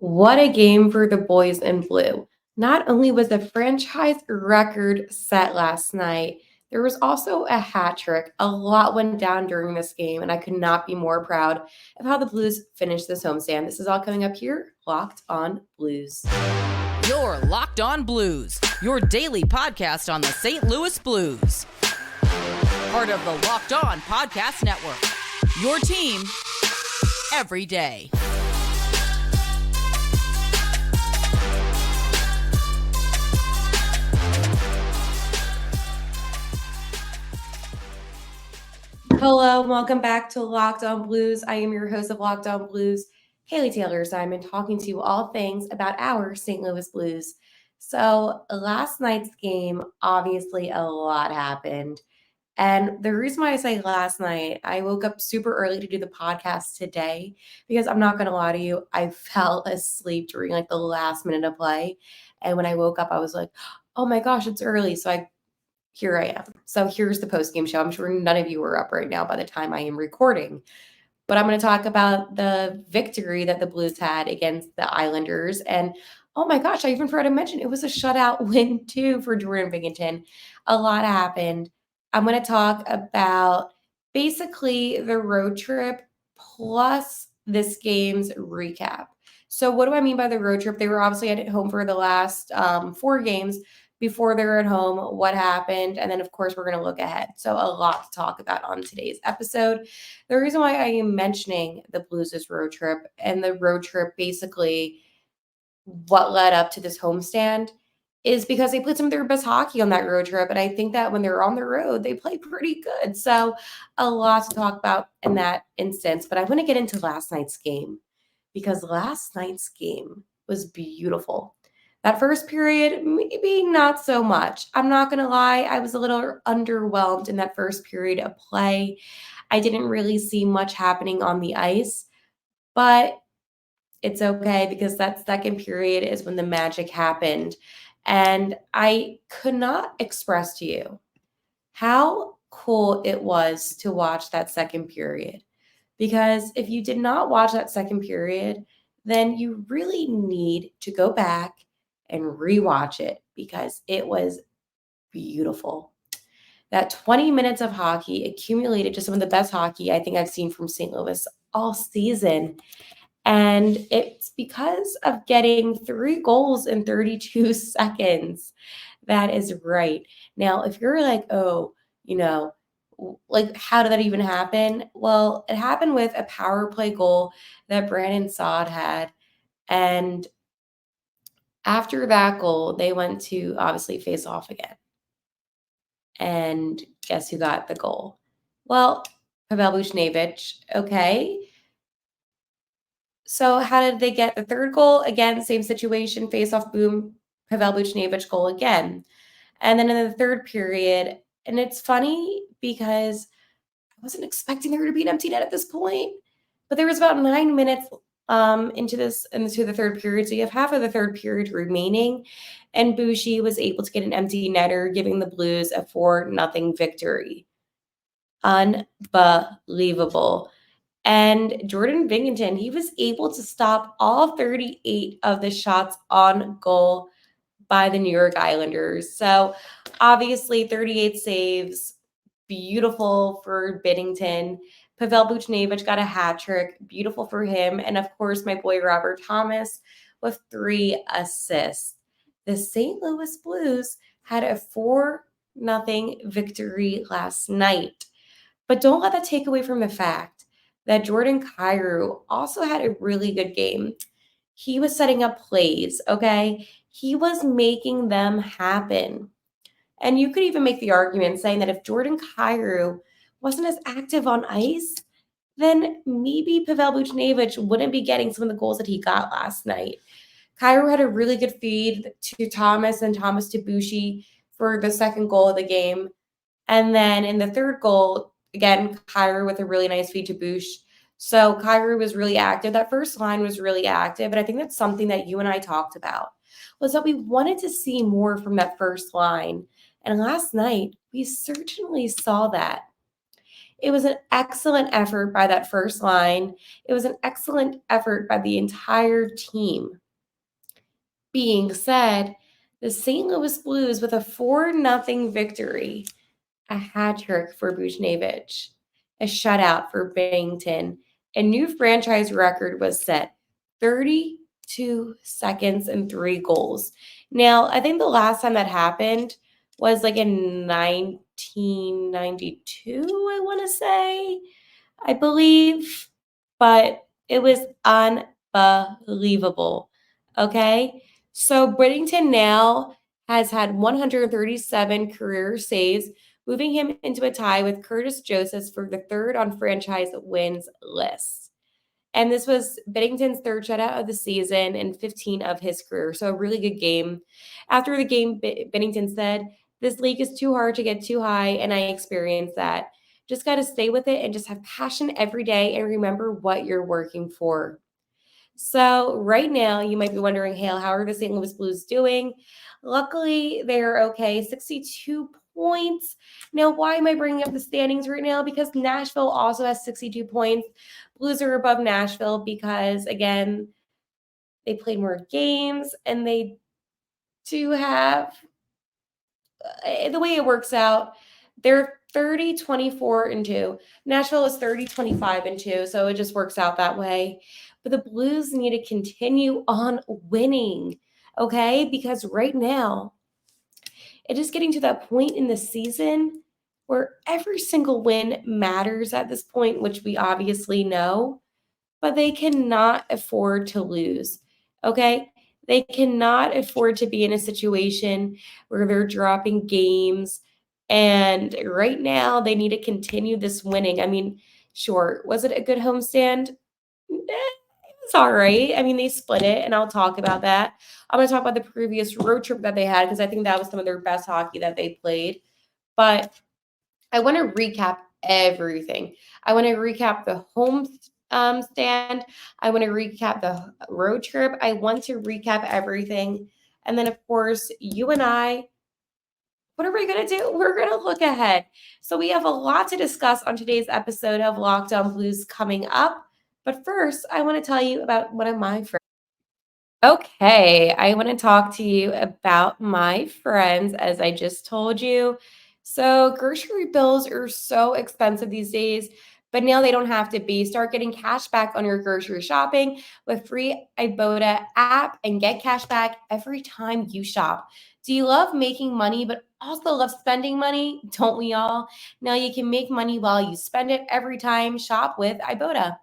What a game for the boys in blue. Not only was the franchise record set last night, there was also a hat trick. A lot went down during this game, and I could not be more proud of how the Blues finished this homestand. This is all coming up here, Locked on Blues. You're Locked on Blues, your daily podcast on the St. Louis Blues. Part of the Locked On Podcast Network, your team every day. Hello, welcome back to Locked on Blues. I am your host of Locked on Blues, Haley Taylor Simon, talking to you all things about our St. Louis Blues. So last night's game, obviously a lot happened. And the reason why I say last night, I woke up super early to do the podcast today because I'm not going to lie to you, I fell asleep during like the last minute of play. And when I woke up, I was like, oh my gosh, it's early. So here I am. So here's the post-game show. I'm sure none of you are up right now by the time I am recording. But I'm going to talk about the victory that the Blues had against the Islanders. And oh my gosh, I even forgot to mention it was a shutout win too for Jordan Binnington. A lot happened. I'm going to talk about basically the road trip plus this game's recap. So what do I mean by the road trip? They were obviously at home for the last 4 games. Before they're at home, what happened, and then of course we're going to look ahead. So a lot to talk about on today's episode. The reason why I am mentioning the Blues' road trip and the road trip basically what led up to this homestand is because they played some of their best hockey on that road trip. And I think that when they're on the road, they play pretty good. So a lot to talk about in that instance. But I want to get into last night's game because last night's game was beautiful. That first period, maybe not so much. I'm not going to lie. I was a little underwhelmed in that first period of play. I didn't really see much happening on the ice, but it's okay because that second period is when the magic happened. And I could not express to you how cool it was to watch that second period. Because if you did not watch that second period, then you really need to go back and rewatch it because it was beautiful. That 20 minutes of hockey accumulated to some of the best hockey I think I've seen from St. Louis all season. And it's because of getting 3 goals in 32 seconds. That is right. Now, if you're like, oh, like how did that even happen? Well, it happened with a power play goal that Brandon Saad had. And after that goal, they went to obviously face off again. And guess who got the goal? Well, Pavel Buchnevich. Okay. So how did they get the third goal? Again, same situation, face off, boom, Pavel Buchnevich goal again. And then in the third period, and it's funny because I wasn't expecting there to be an empty net at this point, but there was about 9 minutes into the third period. So you have half of the third period remaining, and Bushi was able to get an empty netter, giving the Blues a 4-0 victory. Unbelievable. And Jordan Binnington, he was able to stop all 38 of the shots on goal by the New York Islanders. So obviously 38 saves, beautiful for Binnington. Pavel Buchnevich got a hat trick, beautiful for him. And of course, my boy Robert Thomas with 3 assists. The St. Louis Blues had a 4-0 victory last night. But don't let that take away from the fact that Jordan Kyrou also had a really good game. He was setting up plays, okay? He was making them happen. And you could even make the argument saying that if Jordan Kyrou wasn't as active on ice, then maybe Pavel Buchnevich wouldn't be getting some of the goals that he got last night. Kyrou had a really good feed to Thomas and Thomas to Bushi for the second goal of the game. And then in the third goal, again, Kyrou with a really nice feed to Bush. So Kyrou was really active. That first line was really active. And I think that's something that you and I talked about, was that we wanted to see more from that first line. And last night, we certainly saw that. It was an excellent effort by that first line. It was an excellent effort by the entire team. Being said, the St. Louis Blues with a 4-0 victory, a hat trick for Buchnevich, a shutout for Binnington. A new franchise record was set, 32 seconds and 3 goals. Now, I think the last time that happened was like in 1992, I want to say, I believe, but it was unbelievable. Okay. So Bennington now has had 137 career saves, moving him into a tie with Curtis Josephs for the third on franchise wins list. And this was Bennington's third shutout of the season and 15 of his career. So a really good game. After the game, Bennington said, "This league is too hard to get too high, and I experienced that. Just got to stay with it and just have passion every day and remember what you're working for." So right now, you might be wondering, Hale, how are the St. Louis Blues doing? Luckily, they're okay, 62 points. Now, why am I bringing up the standings right now? Because Nashville also has 62 points. Blues are above Nashville because, again, they played more games and they do have the way it works out. They're 30, 24, and 2. Nashville is 30, 25, and 2. So it just works out that way. But the Blues need to continue on winning, okay? Because right now, it is getting to that point in the season where every single win matters at this point, which we obviously know, but they cannot afford to lose, okay? They cannot afford to be in a situation where they're dropping games. And right now, they need to continue this winning. I mean, sure, was it a good homestand? It's all right. I mean, they split it, and I'll talk about that. I'm going to talk about the previous road trip that they had because I think that was some of their best hockey that they played. But I want to recap everything. I want to recap the home stand. I want to recap the road trip. I want to recap everything. And then, of course, you and I, what are we going to do? We're going to look ahead. So we have a lot to discuss on today's episode of Locked On Blues coming up. But first, I want to tell you about one of my friends. Okay, I want to talk to you about my friends, as I just told you. So, grocery bills are so expensive these days, but now they don't have to be. Start getting cash back on your grocery shopping with free Ibotta app and get cash back every time you shop. Do you love making money, but also love spending money? Don't we all? Now you can make money while you spend it every time. Shop with Ibotta.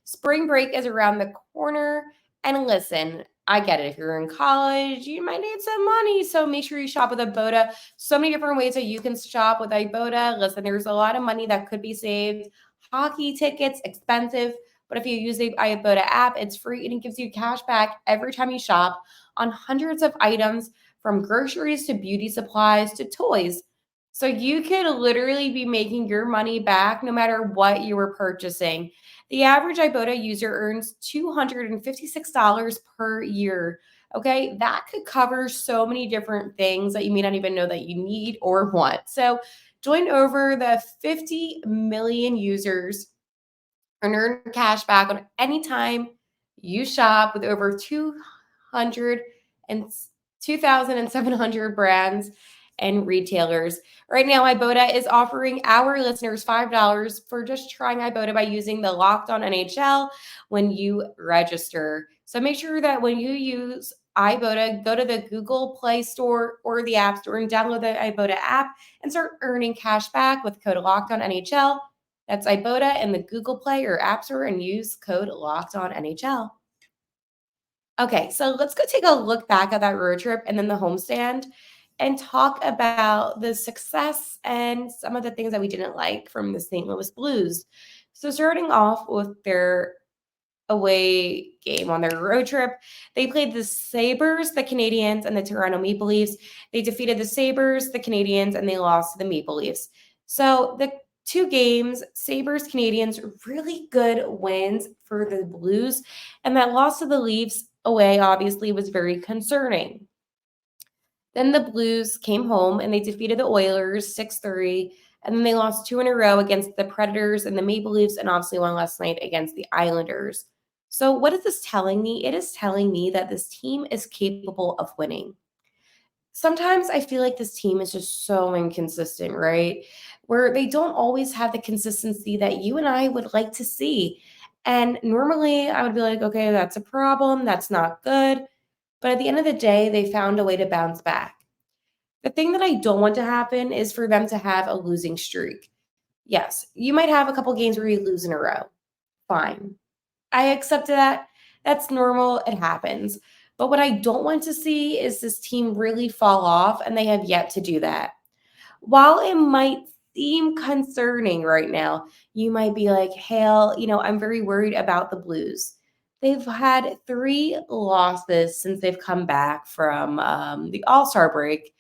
Spring break is around the corner. And listen, I get it. If you're in college, you might need some money. So make sure you shop with Ibotta. So many different ways that you can shop with Ibotta. Listen, there's a lot of money that could be saved. Hockey tickets, expensive. But if you use the Ibotta app, it's free and it gives you cash back every time you shop on hundreds of items from groceries to beauty supplies to toys. So you could literally be making your money back no matter what you were purchasing. The average Ibotta user earns $256 per year. Okay, that could cover so many different things that you may not even know that you need or want. So join over the 50 million users and earn cash back on any time you shop with over 200 and 2,700 brands and retailers. Right now, Ibotta is offering our listeners $5 for just trying Ibotta by using the Locked On NHL when you register. So make sure that when you use Ibotta, go to the Google Play Store or the App Store and download the Ibotta app and start earning cash back with code Locked On NHL. That's Ibotta in the Google Play or App Store and use code Locked On NHL. Okay, so let's go take a look back at that road trip and then the homestand and talk about the success and some of the things that we didn't like from the St. Louis Blues. So starting off with their away game on their road trip, they played the Sabres, the Canadiens, and the Toronto Maple Leafs. They defeated the Sabres, the Canadiens, and they lost to the Maple Leafs. So the two games, Sabres, Canadiens, really good wins for the Blues. And that loss to the Leafs away obviously was very concerning. Then the Blues came home and they defeated the Oilers 6-3 And then they lost 2 in a row against the Predators and the Maple Leafs, and obviously one last night against the Islanders. So what is this telling me? It is telling me that this team is capable of winning. Sometimes I feel like this team is just so inconsistent, right? Where they don't always have the consistency that you and I would like to see. And normally I would be like, okay, that's a problem. That's not good. But at the end of the day, they found a way to bounce back. The thing that I don't want to happen is for them to have a losing streak. Yes, you might have a couple games where you lose in a row. Fine. I accept that. That's normal. It happens. But what I don't want to see is this team really fall off, and they have yet to do that. While it might seem concerning right now, you might be like, Hale, I'm very worried about the Blues. They've had 3 losses since they've come back from the All-Star break,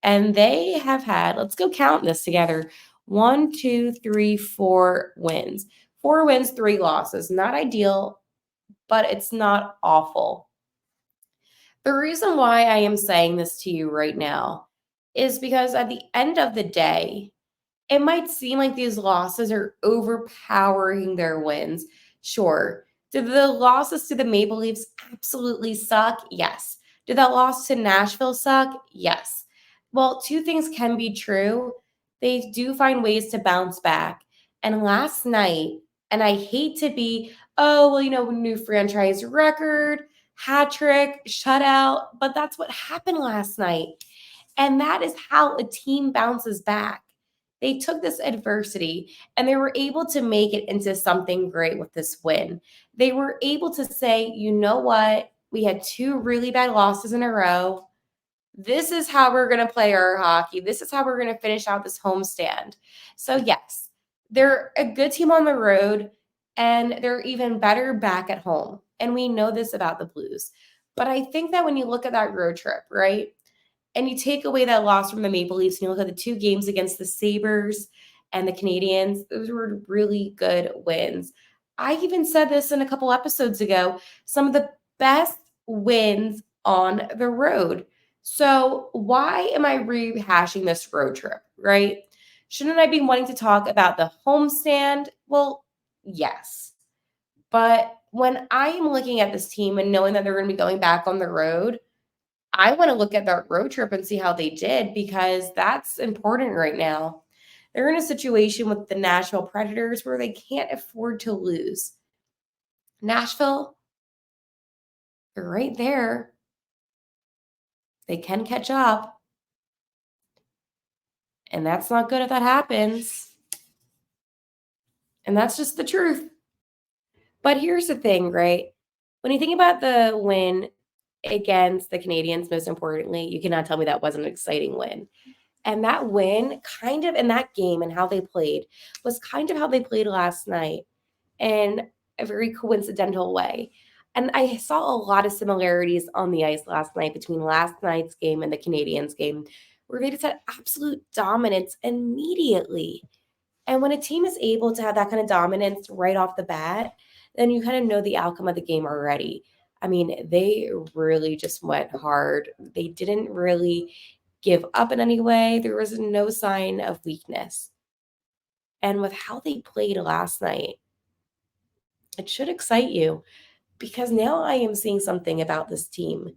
and they have had, let's go count this together, 1, 2, 3, 4 wins. 4 wins, 3 losses. Not ideal, but it's not awful. The reason why I am saying this to you right now is because at the end of the day, it might seem like these losses are overpowering their wins. Sure. Did the losses to the Maple Leafs absolutely suck? Yes. Did that loss to Nashville suck? Yes. Well, 2 things can be true. They do find ways to bounce back. And last night, and I hate to be, new franchise record, hat trick, shutout, but that's what happened last night. And that is how a team bounces back. They took this adversity and they were able to make it into something great with this win. They were able to say, you know what? We had 2 really bad losses in a row. This is how we're going to play our hockey. This is how we're going to finish out this homestand. So, yes, they're a good team on the road, and they're even better back at home. And we know this about the Blues. But I think that when you look at that road trip, right, and you take away that loss from the Maple Leafs, and you look at the 2 games against the Sabres and the Canadiens, those were really good wins. I even said this in a couple episodes ago, some of the best wins on the road. So why am I rehashing this road trip, right? Shouldn't I be wanting to talk about the homestand? Well, yes. But when I am looking at this team and knowing that they're going to be going back on the road, I want to look at that road trip and see how they did, because that's important right now. They're in a situation with the Nashville Predators where they can't afford to lose. Nashville, they're right there. They can catch up. And that's not good if that happens. And that's just the truth. But here's the thing, right? When you think about the win against the Canadiens, most importantly, you cannot tell me that wasn't an exciting win. And that win, kind of in that game and how they played, was kind of how they played last night in a very coincidental way. And I saw a lot of similarities on the ice last night between last night's game and the Canadiens game, where they just had absolute dominance immediately. And when a team is able to have that kind of dominance right off the bat, then you kind of know the outcome of the game already. I mean, they really just went hard. They didn't really give up in any way. There was no sign of weakness. And with how they played last night, it should excite you, because now I am seeing something about this team.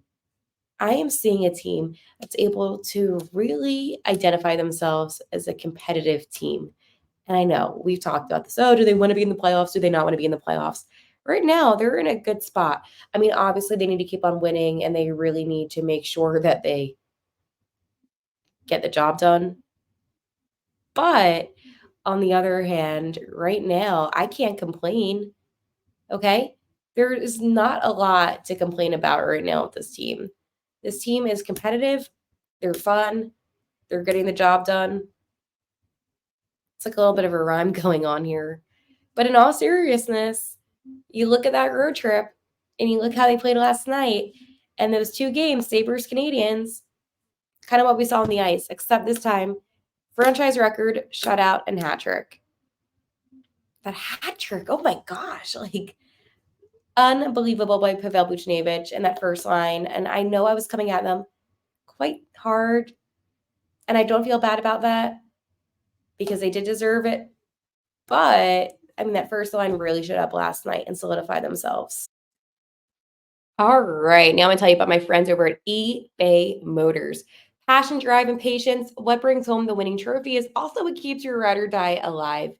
I am seeing a team that's able to really identify themselves as a competitive team. And I know we've talked about this. Oh, do they want to be in the playoffs? Do they not want to be in the playoffs? Right now, they're in a good spot. I mean, obviously, they need to keep on winning, and they really need to make sure that they get the job done. But on the other hand, right now, I can't complain. Okay? There is not a lot to complain about right now with this team. This team is competitive. They're fun. They're getting the job done. It's like a little bit of a rhyme going on here. But in all seriousness, you look at that road trip and you look how they played last night, and those 2 games, Sabres, Canadiens, kind of what we saw on the ice, except this time, franchise record, shutout, and hat trick. That hat trick, oh my gosh, like unbelievable by Pavel Buchnevich in that first line. And I know I was coming at them quite hard, and I don't feel bad about that, because they did deserve it. But I mean, that first line really showed up last night and solidified themselves. All right, now I'm gonna tell you about my friends over at eBay Motors. Passion, drive, and patience. What brings home the winning trophy is also what keeps your ride or die alive.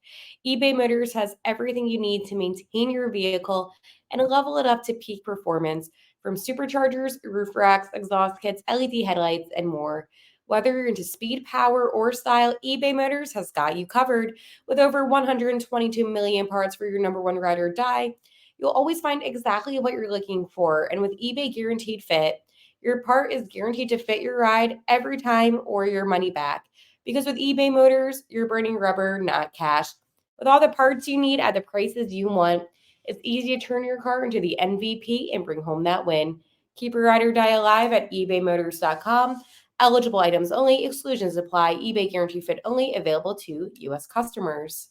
eBay Motors has everything you need to maintain your vehicle and level it up to peak performance, from superchargers, roof racks, exhaust kits, LED headlights, and more. Whether you're into speed, power, or style, eBay Motors has got you covered. With over 122 million parts for your number one ride or die, you'll always find exactly what you're looking for. And with eBay Guaranteed Fit, your part is guaranteed to fit your ride every time or your money back. Because with eBay Motors, you're burning rubber, not cash. With all the parts you need at the prices you want, it's easy to turn your car into the MVP and bring home that win. Keep your ride or die alive at ebaymotors.com. Eligible items only, exclusions apply, eBay Guaranteed Fit only, available to U.S. customers.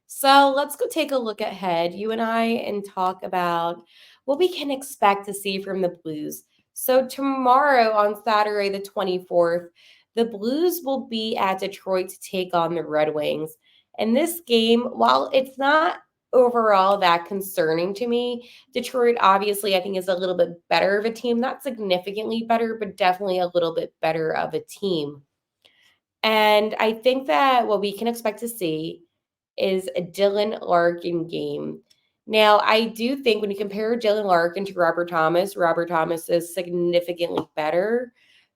So let's go take a look ahead, you and I, and talk about what we can expect to see from the Blues. So tomorrow on Saturday, the 24th, the Blues will be at Detroit to take on the Red Wings. And this game, while it's not overall that concerning to me, Detroit obviously I think is a little bit better of a team, not significantly better, but definitely a little bit better of a team. And I think that what we can expect to see is a Dylan Larkin game. Now, I do think when you compare Dylan Larkin to Robert Thomas is significantly better.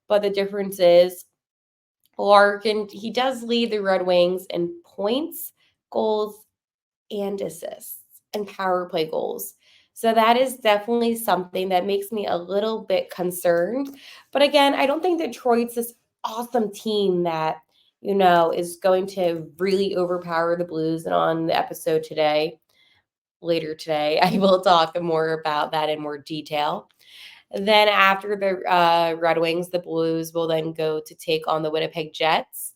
But the difference is Larkin, he does lead the Red Wings in points, goals, and assists and power play goals. So that is definitely something that makes me a little bit concerned. But again, I don't think Detroit's this awesome team that, is going to really overpower the Blues. And on the episode later today, I will talk more about that in more detail. Then after the Red Wings, the Blues will then go to take on the Winnipeg Jets.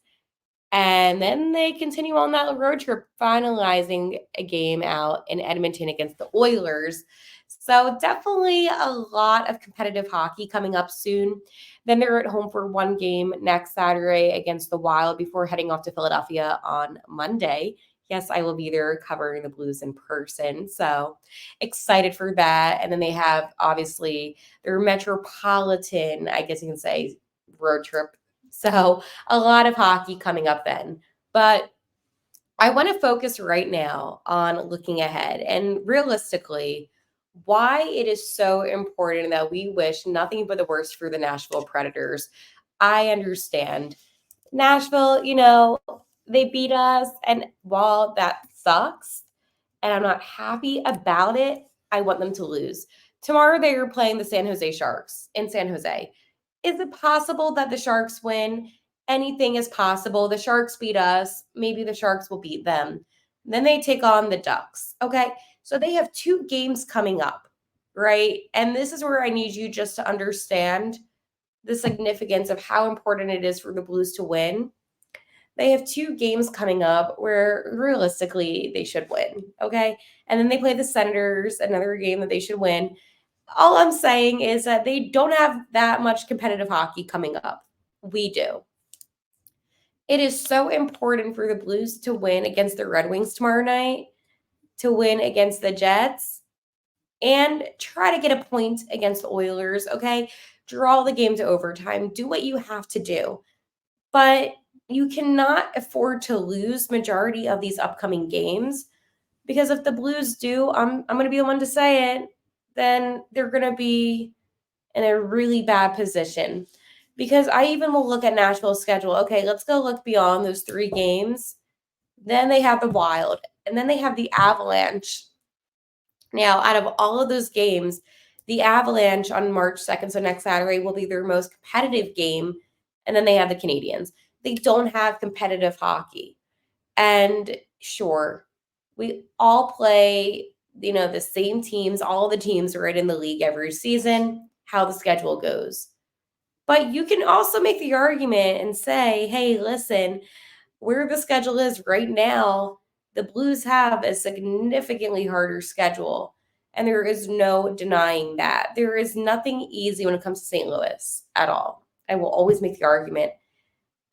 And then they continue on that road trip, finalizing a game out in Edmonton against the Oilers. So definitely a lot of competitive hockey coming up soon. Then they're at home for one game next Saturday against the Wild before heading off to Philadelphia on Monday. Yes, I will be there covering the Blues in person. So excited for that. And then they have obviously their metropolitan, I guess you can say, road trip. So a lot of hockey coming up then. But I want to focus right now on looking ahead and realistically why it is so important that we wish nothing but the worst for the Nashville Predators. I understand. Nashville, they beat us. And while that sucks and I'm not happy about it, I want them to lose. Tomorrow they are playing the San Jose Sharks in San Jose. Is it possible that the Sharks win? Anything is possible. The Sharks beat us. Maybe the Sharks will beat them. Then they take on the Ducks. Okay. So they have two games coming up, right? And this is where I need you just to understand the significance of how important it is for the Blues to win. They have two games coming up where realistically they should win. Okay. And then they play the Senators, another game that they should win. All I'm saying is that they don't have that much competitive hockey coming up. We do. It is so important for the Blues to win against the Red Wings tomorrow night, to win against the Jets, and try to get a point against the Oilers, okay? Draw the game to overtime. Do what you have to do. But you cannot afford to lose majority of these upcoming games because if the Blues do, I'm going to be the one to say it, then they're going to be in a really bad position. Because I even will look at Nashville's schedule. Okay, let's go look beyond those three games. Then they have the Wild, and then they have the Avalanche. Now, out of all of those games, the Avalanche on March 2nd, so next Saturday, will be their most competitive game. And then they have the Canadiens. They don't have competitive hockey. And sure, we all play, the same teams. All the teams are right in the league every season, how the schedule goes. But you can also make the argument and say, hey, listen, where the schedule is right now, the Blues have a significantly harder schedule. And there is no denying that. There is nothing easy when it comes to St. Louis at all. I will always make the argument.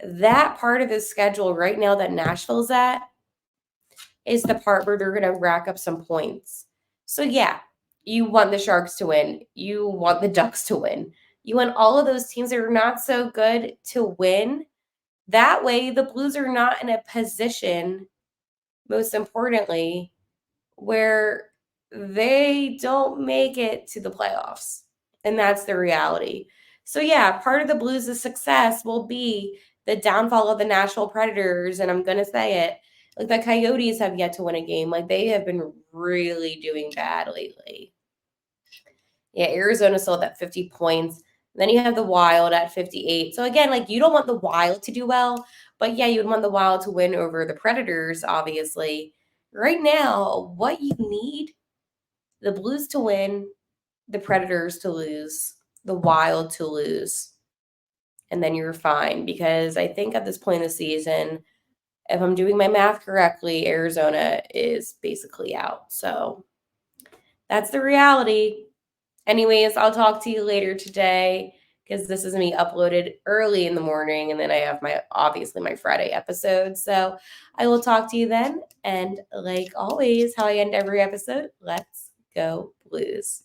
that part of the schedule right now that Nashville's at is the part where they're going to rack up some points. So yeah, you want the Sharks to win. You want the Ducks to win. You want all of those teams that are not so good to win. That way, the Blues are not in a position, most importantly, where they don't make it to the playoffs. And that's the reality. So yeah, part of the Blues' success will be the downfall of the Nashville Predators. And I'm going to say it, like the Coyotes have yet to win a game. Like they have been really doing bad lately. Yeah, Arizona's still at that 50 points. Then you have the Wild at 58. So again, like you don't want the Wild to do well, but yeah, you would want the Wild to win over the Predators, obviously. Right now, what you need, the Blues to win, the Predators to lose, the Wild to lose. And then you're fine. Because I think at this point in the season, if I'm doing my math correctly, Arizona is basically out. So that's the reality. Anyways, I'll talk to you later today because this is me uploaded early in the morning, and then I have my Friday episode. So I will talk to you then. And like always, how I end every episode, let's go Blues.